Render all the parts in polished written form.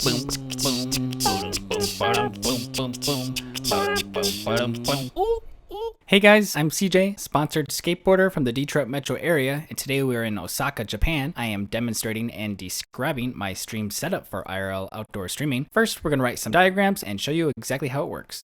Hey guys, I'm CJ, sponsored skateboarder from the Detroit metro area, and today we are in Osaka, Japan. I am demonstrating and describing my stream setup for IRL outdoor streaming. First, we're going to write some diagrams and show you exactly how it works.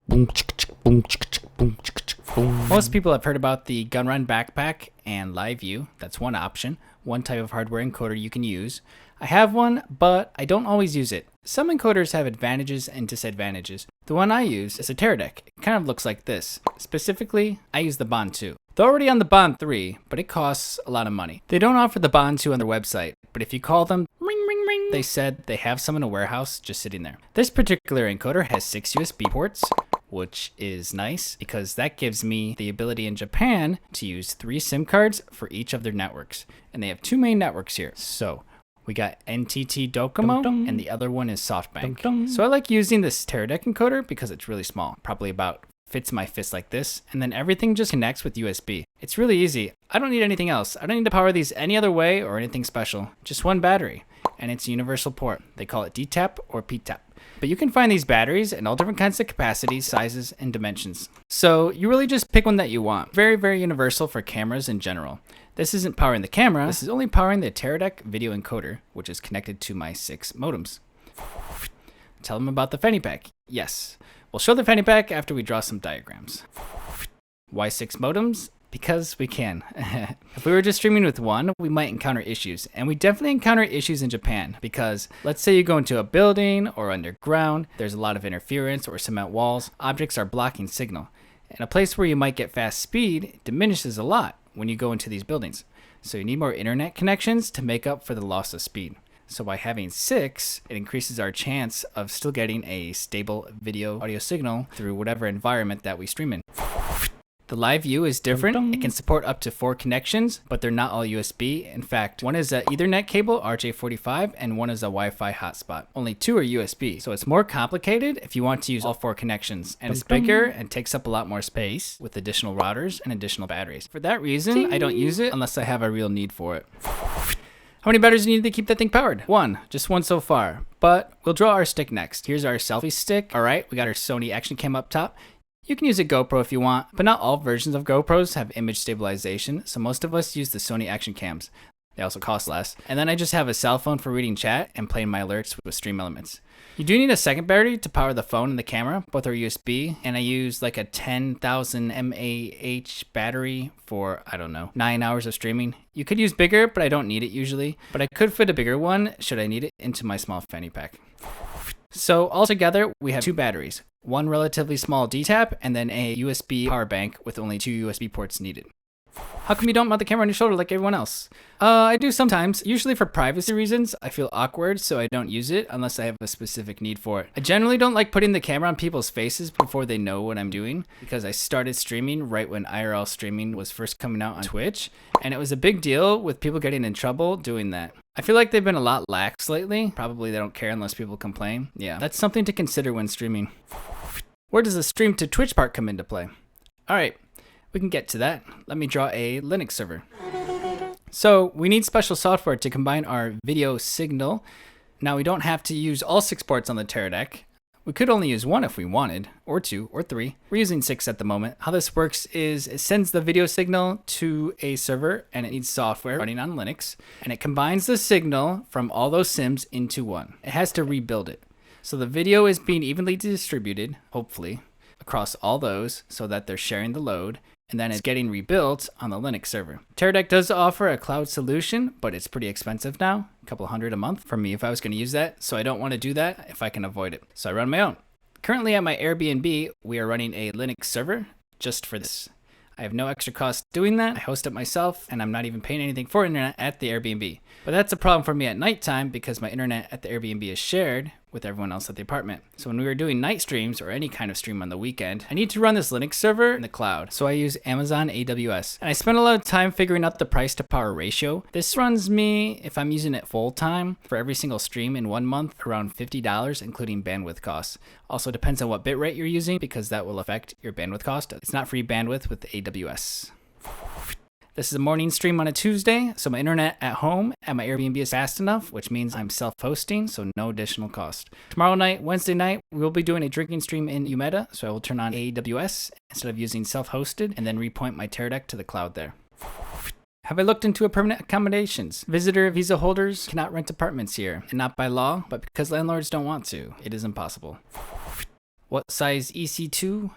Most people have heard about the Gunrun backpack and LiveU. That's one option, one type of hardware encoder you can use. I have one, but I don't always use it. Some encoders have advantages and disadvantages. The one I use is a Teradek. It kind of looks like this. Specifically, I use the Bond II. They're already on the Bond III, but it costs a lot of money. They don't offer the Bond II on their website, but if you call them, ring, ring, ring, they said they have some in a warehouse just sitting there. This particular encoder has 6 USB ports, which is nice because that gives me the ability in Japan to use 3 SIM cards for each of their networks. And they have 2 main networks here. So we got NTT Docomo, and the other one is SoftBank. So I like using this Teradek encoder because it's really small, probably about fits my fist like this, and then everything just connects with USB. It's really easy. I don't need anything else. I don't need to power these any other way or anything special. Just one battery, and it's a universal port. They call it DTAP or PTAP. But you can find these batteries in all different kinds of capacities, sizes, and dimensions. So you really just pick one that you want. Very, very universal for cameras in general. This isn't powering the camera, this is only powering the Teradek video encoder, which is connected to my 6 modems. Tell them about the fanny pack. Yes, we'll show the fanny pack after we draw some diagrams. Why 6 modems? Because we can. If we were just streaming with one, we might encounter issues. And we definitely encounter issues in Japan because let's say you go into a building or underground, there's a lot of interference or cement walls, objects are blocking signal. And a place where you might get fast speed diminishes a lot when you go into these buildings. So you need more internet connections to make up for the loss of speed. So by having 6, it increases our chance of still getting a stable video audio signal through whatever environment that we stream in. The LiveU is different. It can support up to 4 connections, but they're not all USB. In fact, one is an Ethernet cable, RJ45, and one is a Wi-Fi hotspot. Only 2 are USB, so it's more complicated if you want to use all 4 connections. And it's bigger and takes up a lot more space with additional routers and additional batteries. For that reason, I don't use it unless I have a real need for it. How many batteries do you need to keep that thing powered? 1, just 1 so far. But we'll draw our stick next. Here's our selfie stick. All right, we got our Sony action cam up top. You can use a GoPro if you want, but not all versions of GoPros have image stabilization, so most of us use the Sony action cams. They also cost less. And then I just have a cell phone for reading chat and playing my alerts with StreamElements. You do need a second battery to power the phone and the camera. Both are USB, and I use like a 10,000 mAh battery for, I don't know, 9 hours of streaming. You could use bigger, but I don't need it usually. But I could fit a bigger one, should I need it, into my small fanny pack. So altogether, we have 2 batteries. One relatively small DTAP, and then a USB power bank with only 2 USB ports needed. How come you don't mount the camera on your shoulder like everyone else? I do sometimes. Usually for privacy reasons, I feel awkward, so I don't use it unless I have a specific need for it. I generally don't like putting the camera on people's faces before they know what I'm doing, because I started streaming right when IRL streaming was first coming out on Twitch, and it was a big deal with people getting in trouble doing that. I feel like they've been a lot lax lately. Probably they don't care unless people complain. Yeah, that's something to consider when streaming. Where does the stream to Twitch part come into play? Alright, we can get to that. Let me draw a Linux server. So we need special software to combine our video signal. Now we don't have to use all 6 ports on the Teradek. We could only use 1 if we wanted, or 2, or 3. We're using 6 at the moment. How this works is it sends the video signal to a server, and it needs software running on Linux, and it combines the signal from all those SIMs into one. It has to rebuild it. So the video is being evenly distributed, hopefully, across all those so that they're sharing the load, and then it's getting rebuilt on the Linux server. Teradek does offer a cloud solution, but it's pretty expensive now, a couple $100 a month for me if I was going to use that, so I don't want to do that if I can avoid it. So I run my own. Currently at my Airbnb, we are running a Linux server just for this. I have no extra cost doing that. I host it myself, and I'm not even paying anything for internet at the Airbnb. But that's a problem for me at nighttime because my internet at the Airbnb is shared with everyone else at the apartment. So when we were doing night streams or any kind of stream on the weekend, I need to run this Linux server in the cloud. So I use Amazon AWS. And I spent a lot of time figuring out the price to power ratio. This runs me, if I'm using it full time, for every single stream in 1 month, around $50, including bandwidth costs. Also depends on what bitrate you're using because that will affect your bandwidth cost. It's not free bandwidth with AWS. This is a morning stream on a Tuesday, so my internet at home at my Airbnb is fast enough, which means I'm self-hosting, so no additional cost. Tomorrow night, Wednesday night, we'll be doing a drinking stream in Umeda, so I will turn on AWS instead of using self-hosted, and then repoint my Teradek to the cloud there. Have I looked into permanent accommodations? Visitor visa holders cannot rent apartments here, and not by law, but because landlords don't want to. It is impossible. What size EC2?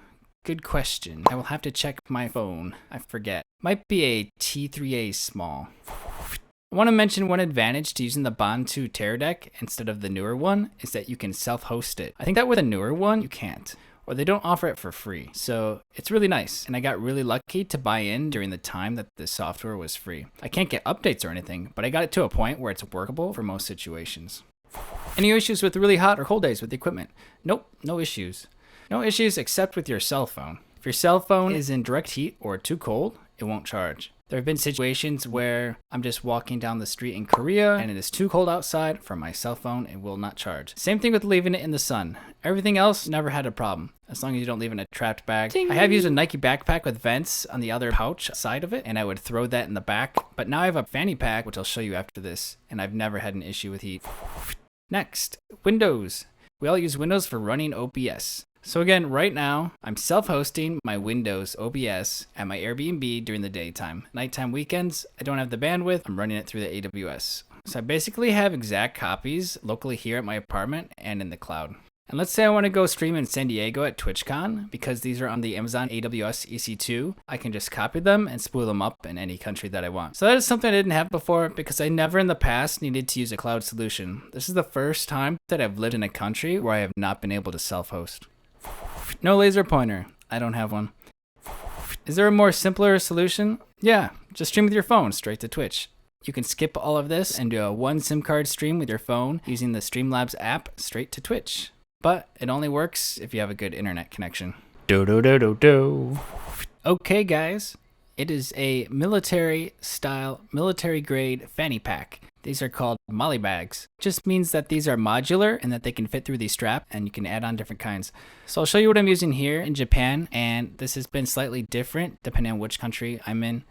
Good question. I will have to check my phone. I forget. Might be a T3A small. I want to mention one advantage to using the Bond II Teradek instead of the newer one is that you can self-host it. I think that with a newer one, you can't. Or they don't offer it for free. So it's really nice. And I got really lucky to buy in during the time that the software was free. I can't get updates or anything, but I got it to a point where it's workable for most situations. Any issues with really hot or cold days with the equipment? Nope, no issues. No issues except with your cell phone. If your cell phone is in direct heat or too cold, it won't charge. There have been situations where I'm just walking down the street in Korea and it is too cold outside for my cell phone, it will not charge. Same thing with leaving it in the sun. Everything else never had a problem, as long as you don't leave it in a trapped bag. Ding. I have used a Nike backpack with vents on the other pouch side of it, and I would throw that in the back. But now I have a fanny pack, which I'll show you after this, and I've never had an issue with heat. Next, Windows. We all use Windows for running OBS. So again, right now, I'm self-hosting my Windows OBS at my Airbnb during the daytime. Nighttime weekends, I don't have the bandwidth, I'm running it through the AWS. So I basically have exact copies locally here at my apartment and in the cloud. And let's say I want to go stream in San Diego at TwitchCon, because these are on the Amazon AWS EC2, I can just copy them and spool them up in any country that I want. So that is something I didn't have before, because I never in the past needed to use a cloud solution. This is the first time that I've lived in a country where I have not been able to self-host. No laser pointer. I don't have one. Is there a more simpler solution? Yeah, just stream with your phone straight to Twitch. You can skip all of this and do a one SIM card stream with your phone using the StreamLabs app straight to Twitch. But it only works if you have a good internet connection. Okay guys, it is a military style, military grade fanny pack. These are called molly bags. Just means that these are modular and that they can fit through the strap and you can add on different kinds. So I'll show you what I'm using here in Japan, and this has been slightly different depending on which country I'm in,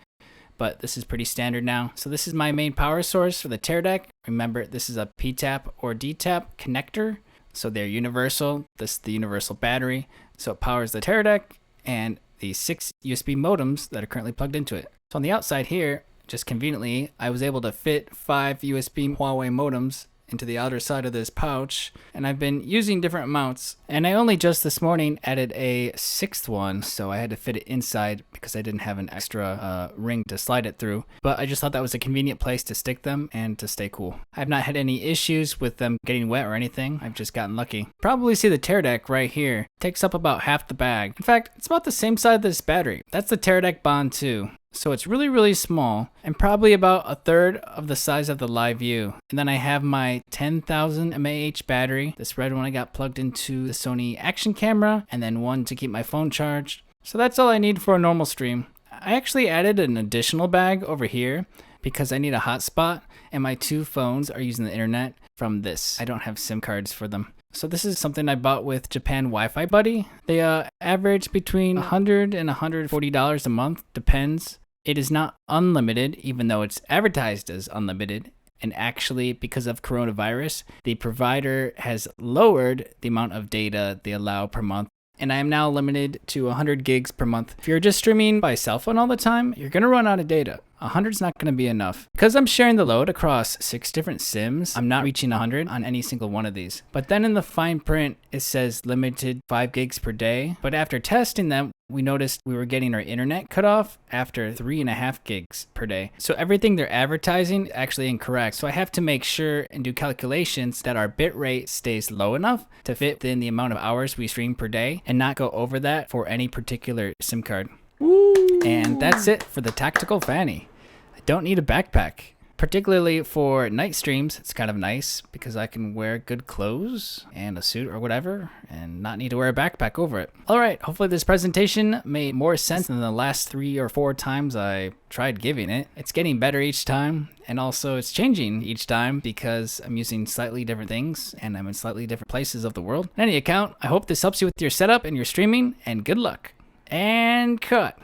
but this is pretty standard now. So this is my main power source for the Teradek. Remember, this is a P-tap or D-tap connector. So they're universal. This is the universal battery. So it powers the Teradek and the 6 USB modems that are currently plugged into it. So on the outside here, just conveniently, I was able to fit 5 USB Huawei modems into the outer side of this pouch, and I've been using different amounts, and I only just this morning added a 6th one, so I had to fit it inside because I didn't have an extra ring to slide it through, but I just thought that was a convenient place to stick them and to stay cool. I've not had any issues with them getting wet or anything. I've just gotten lucky. Probably see the Teradek right here. It takes up about half the bag. In fact, it's about the same size as this battery. That's the Teradek Bond II. So it's really, really small and probably about a third of the size of the LiveU. And then I have my 10,000 mAh battery. This red one I got plugged into the Sony action camera, and then one to keep my phone charged. So that's all I need for a normal stream. I actually added an additional bag over here because I need a hotspot, and my 2 phones are using the internet from this. I don't have SIM cards for them. So this is something I bought with Japan Wi-Fi Buddy. They average between $100 and $140 a month, depends. It is not unlimited, even though it's advertised as unlimited. And actually, because of coronavirus, the provider has lowered the amount of data they allow per month. And I am now limited to 100 gigs per month. If you're just streaming by cell phone all the time, you're going to run out of data. 100's not going to be enough. Because I'm sharing the load across 6 different SIMs, I'm not reaching 100 on any single one of these. But then in the fine print, it says limited 5 gigs per day. But after testing them, we noticed we were getting our internet cut off after 3.5 gigs per day. So everything they're advertising is actually incorrect. So I have to make sure and do calculations that our bit rate stays low enough to fit within the amount of hours we stream per day and not go over that for any particular SIM card. Woo. And that's it for the tactical fanny. I don't need a backpack. Particularly for night streams, it's kind of nice because I can wear good clothes and a suit or whatever and not need to wear a backpack over it. All right, hopefully this presentation made more sense than the last 3 or 4 times I tried giving it. It's getting better each time, and also it's changing each time because I'm using slightly different things and I'm in slightly different places of the world. In any account, I hope this helps you with your setup and your streaming, and good luck. And cut.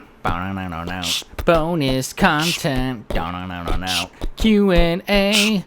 Bonus content. Q&A.